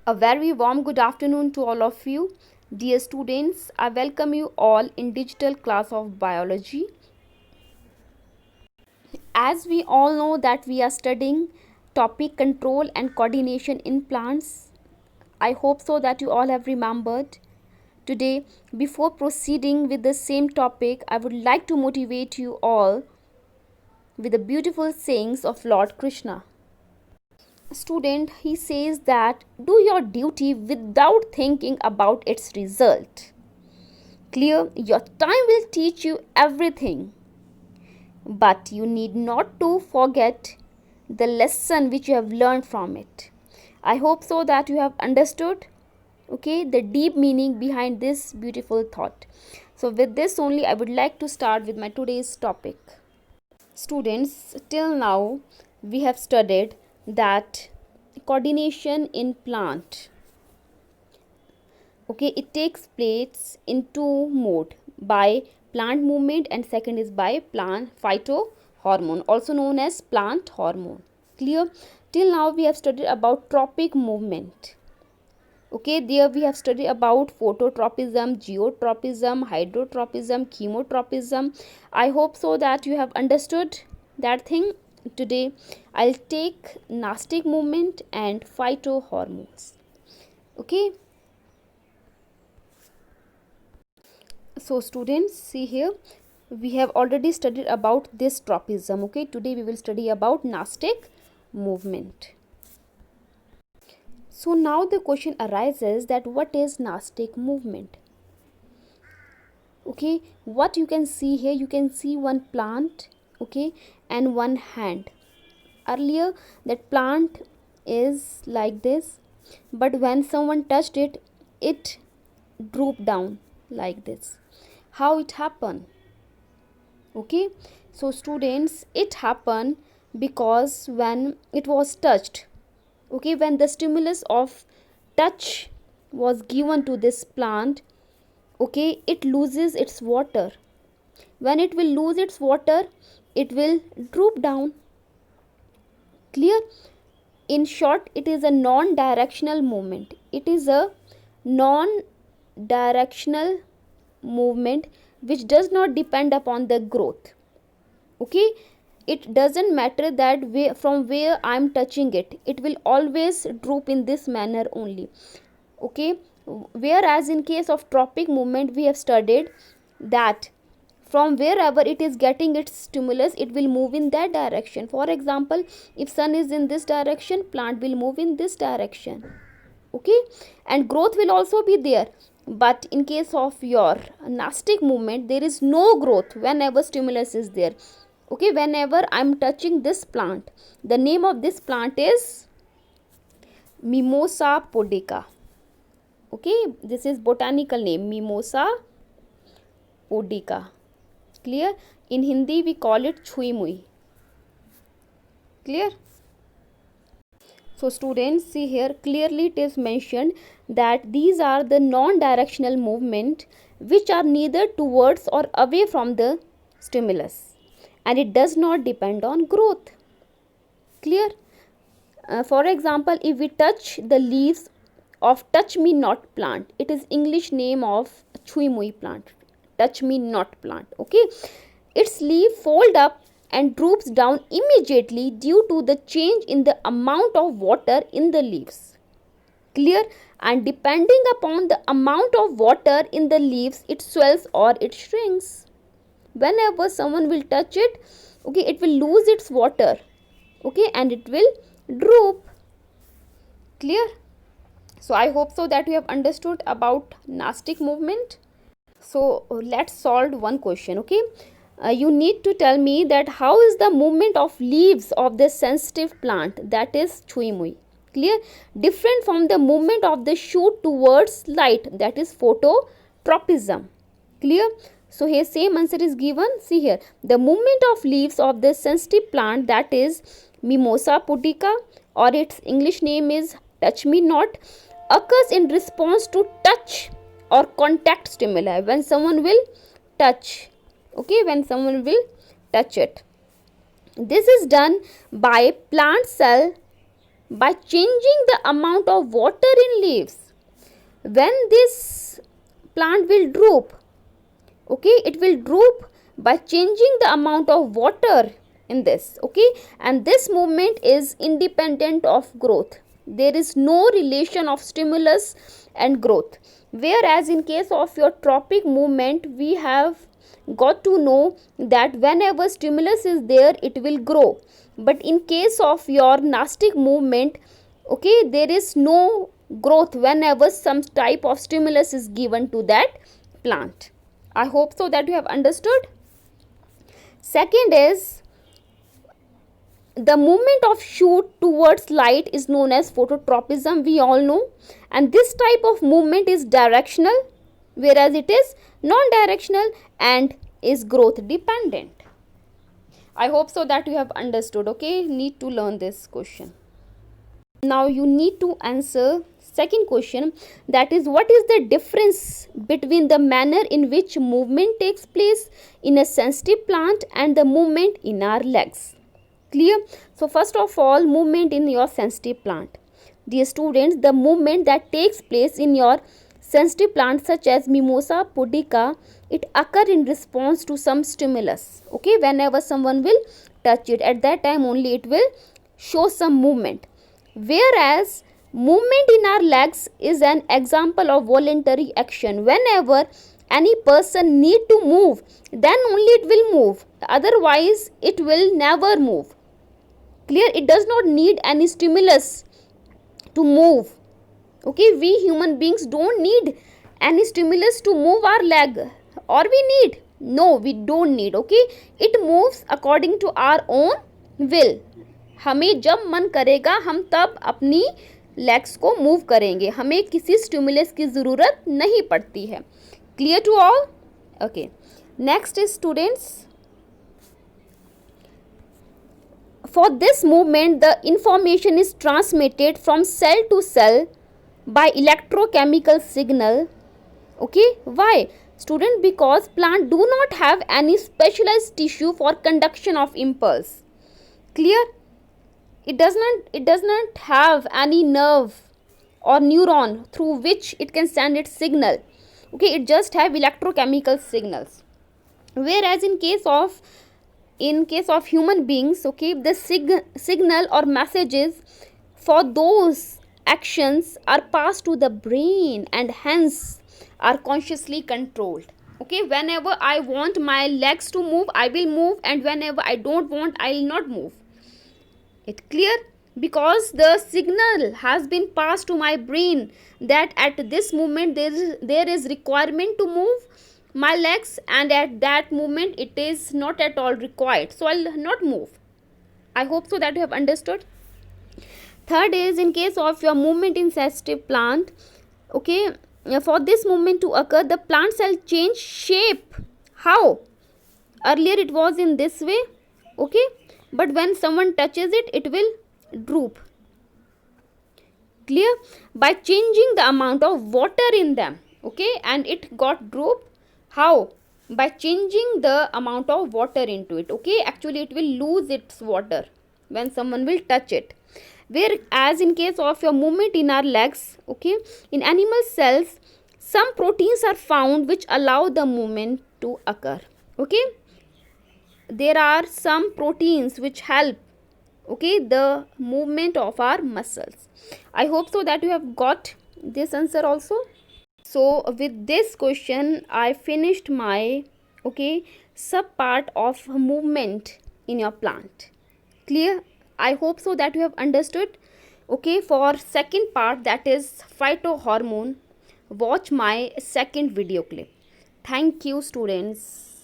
A very warm good afternoon to all of you. Dear students, I welcome you all in digital class of biology. As we all know that we are studying topic control and coordination in plants. I hope so that you all have remembered. Today, before proceeding with the same topic, I would like to motivate you all with the beautiful sayings of Lord Krishna. Student, he says that do your duty without thinking about its result. Clear, your time will teach you everything, but you need not to forget the lesson which you have learned from it. I hope so that you have understood the deep meaning behind this beautiful thought. So with this only I would like to start with my today's topic. Students, till now we have studied that coordination in plant, it takes place in two mode, by plant movement and second is by plant phytohormone, also known as plant hormone. Clear? Till now we have studied about tropic movement. There we have studied about phototropism, geotropism, hydrotropism, chemotropism. I hope so that you have understood that thing. Today I'll take nastic movement and phytohormones. So students, see here, we have already studied about this tropism. Today we will study about nastic movement. So now the question arises that what is nastic movement? What you can see here, you can see one plant, and one hand. Earlier that plant is like this, but when someone touched it, it drooped down like this. How it happened? So students, it happened because when it was touched, when the stimulus of touch was given to this plant, it loses its water. When it will lose its water, it will droop down. Clear? In short, it is a non-directional movement. It is a non-directional movement which does not depend upon the growth. It doesn't matter that from where I am touching it, it will always droop in this manner only. Whereas in case of tropic movement, we have studied that from wherever it is getting its stimulus, it will move in that direction. For example, if sun is in this direction, plant will move in this direction. And growth will also be there. But in case of your nastic movement, there is no growth whenever stimulus is there. Whenever I am touching this plant, the name of this plant is Mimosa pudica. This is botanical name, Mimosa pudica. Clear? In Hindi we call it chui mui. Clear? So students, see here, clearly it is mentioned that these are the non-directional movement which are neither towards or away from the stimulus, and it does not depend on growth. Clear? For example, if we touch the leaves of touch me not plant, it is English name of chui mui plant, touch me not plant. Its leaf fold up and droops down immediately due to the change in the amount of water in the leaves. Clear? And depending upon the amount of water in the leaves, it swells or it shrinks. Whenever someone will touch it, it will lose its water, and it will droop. Clear? So I hope so that you have understood about nastic movement. So let's solve one question. You need to tell me that how is the movement of leaves of the sensitive plant, that is chui mui, clear, different from the movement of the shoot towards light, that is phototropism. Clear? So here same answer is given. See here, the movement of leaves of the sensitive plant, that is Mimosa pudica, or its English name is touch me not, occurs in response to touch or contact stimuli. When someone will touch, when someone will touch it, this is done by plant cell by changing the amount of water in leaves. When this plant will droop, okay, it will droop by changing the amount of water in this, okay, and this movement is independent of growth. There is no relation of stimulus and growth. Whereas in case of your tropic movement, we have got to know that whenever stimulus is there, it will grow. But in case of your nastic movement, okay, there is no growth whenever some type of stimulus is given to that plant. I hope so that you have understood. Second is, the movement of shoot towards light is known as phototropism, we all know, and this type of movement is directional, whereas it is non-directional and is growth dependent. I hope so that you have understood. Okay, need to learn this question. Now you need to answer second question, that is, what is the difference between the manner in which movement takes place in a sensitive plant and the movement in our legs? Clear? So first of all, movement in your sensitive plant. Dear students, the movement that takes place in your sensitive plant such as Mimosa pudica, it occur in response to some stimulus. Okay, whenever someone will touch it, at that time only it will show some movement. Whereas movement in our legs is an example of voluntary action. Whenever any person need to move, then only it will move, otherwise it will never move. Clear? It does not need any stimulus to move. Okay, we human beings don't need any stimulus to move our leg, or we need? No, we don't need. Okay, it moves according to our own will. हमें जब मन करेगा हम तब अपनी legs को move करेंगे, हमें किसी स्टिमुलस की ज़रूरत नहीं पड़ती है. Clear to all? Okay, next is students, for this movement the information is transmitted from cell to cell by electrochemical signal. Okay, why student? Because plant do not have any specialized tissue for conduction of impulse. Clear? It does not have any nerve or neuron through which it can send its signal. Okay, it just have electrochemical signals. Whereas in case of human beings, okay, the signal or messages for those actions are passed to the brain and hence are consciously controlled. Okay, whenever I want my legs to move, I will move, and whenever I don't want, I will not move. It clear? Because the signal has been passed to my brain that at this moment there is requirement to move my legs, and at that moment it is not at all required, so I'll not move. I hope so that you have understood. Third is, in case of your movement in sensitive plant, okay, for this movement to occur, the plant cell change shape. How? Earlier it was in this way, okay, but when someone touches it, it will droop. Clear? By changing the amount of water in them, okay, and it got droop. How? By changing the amount of water into it. Okay, actually it will lose its water when someone will touch it. Whereas in case of your movement in our legs, okay, in animal cells, some proteins are found which allow the movement to occur. Okay, there are some proteins which help, okay, the movement of our muscles. I hope so that you have got this answer also. So with this question I finished my, okay, sub part of movement in your plant. Clear? I hope so that you have understood. Okay, for second part, that is phytohormone, watch my second video clip. Thank you students.